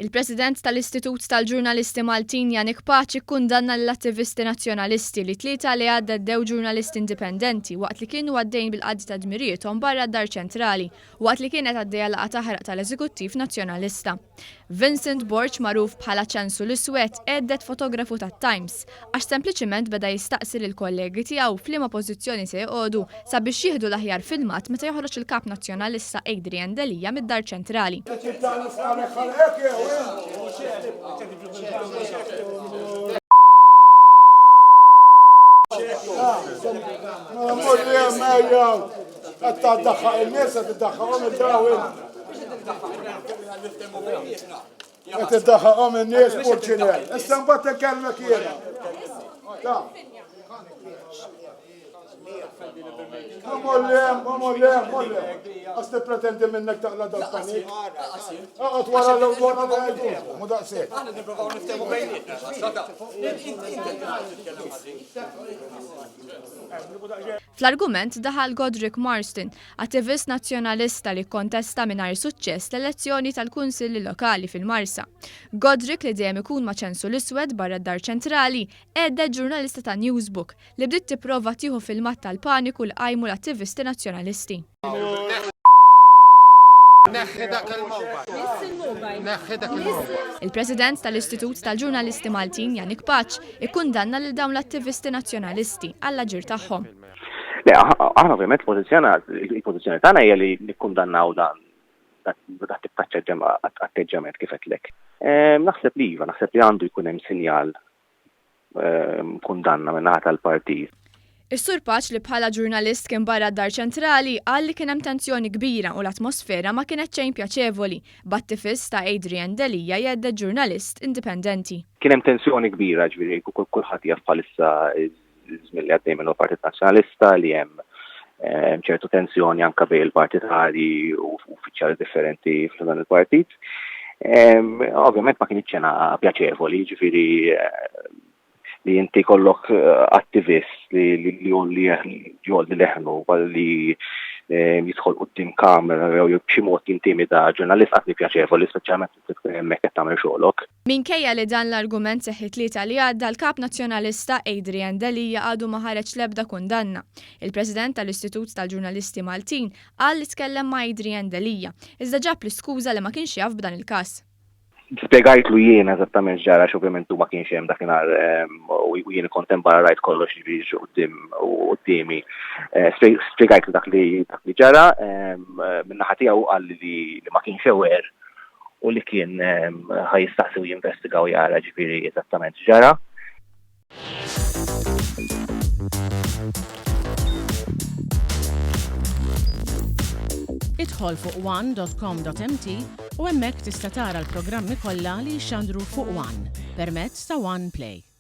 Il-President tal-Istitut tal-Ġurnalisti Maltin Jannik Paċi kkundanna l-attivisti nazzjonalisti li tlieta li għaddeddew ġurnalisti indipendenti waqt li kienu għaddejn bil-qaddi ta' dmirietom barra d-Dar Ċentrali waqt li kienet għaddejja laqgħa taħraq tal-Eżekuttiv Nazzjonalista. Vincent Borch magħruf bħala ċansu l-Iswed għeddet fotografu tat-Times għax sempliċiment beda jistaqsi lill-kollegi tiegħu f'liema pożizzjoni se jqogħdu sabiex jieħdu l-aħjar filmat meta joħroġ il-kap nazzjonalista Adrian Delija mid-Dar Ċentrali. تدخلهم الناس بورتشنال استنبط كلمة كيرا مولم أصل pretende منك تقلد الطريق أقط ورا مدرسين Fl-argument daħal Godric Marston, attivist nazzjonalista li kontesta mingħajr suċċess l-elezzjoni tal-kunsilli lokali fil-Marsa. Godric li dejjem ikun ma' ċensu l-Iswed barra d-Dar Ċentrali għeddet ġurnalista ta' Newsbook li bdiet tipprova tieħu filmat tal-paniku li qajmu l-attivisti nazzjonalisti. Il-President tal-Istitut tal-Ġurnalisti Maltin Jannik Paċi ikkundanna lil dawn l-attivisti nazzjonalisti għall-aġir tagħhom. Aħna ovvjament il-pożizzjoni tagħna hija li nikkundannaw dan dak atteġġament kif qedlek. Naħseb li għandu jkun hemm sinjal kundanna minn naħa tal-partit. Is-Sur Paċi li bħala ġurnalist kien barra d-Dar Ċentrali qal li kien hemm tensjoni kbira u l-atmosfera ma kienet xejn pjaċevoli b'attivist ta' Adrian Delija jgħeddet ġurnalist indipendenti. Kien hemm tensjoni kbira ġifieri kulħadd jaf bħalissa żmien li għaddej minn Partit Nazzjonalista li hemm ċertu tensjoni anke bejn il-partitari u uffiċjali differenti f'dan il-partit. Ovvjament ma kienx xena pjaċevoli, ġifieri li inti kollok attivist li jolli leħnu li jidħol qudiem kamera jew b'xi mod jintimida ġurnalist qatt pjaċevoli speċjalment tkun hemmhekk qed tagħmel xogħolok. Minkejja li dan l-argument seħħi tlieta li għadda l-kap nazzjonalista Adrian Delija għadu ma ħareġ l-ebda kundanna. Il-President tal-Istitut tal-Ġurnalisti Maltin qal li tkellem ma' Adrian Delija, iżda ġab l-iskuża li ma kienx jaf b'dan il-każ. Spiegajtlu jien eżattament ġara x'ovvjament hu ma kienx hemm dakinhar u jien kont hemm barra rajt kollox li qudiemi. Spiegajtlu dak li ġara min-naħa tiegħu qal li ma kienx aware u li kien ħajjistaqsi u jinvestigaw jara ġifieri eżattament ġara. Idħol fuq one.com.mt u hemmhekk tista' tara l-programmi kollha li jxandru fuq One permezz ta' One Play.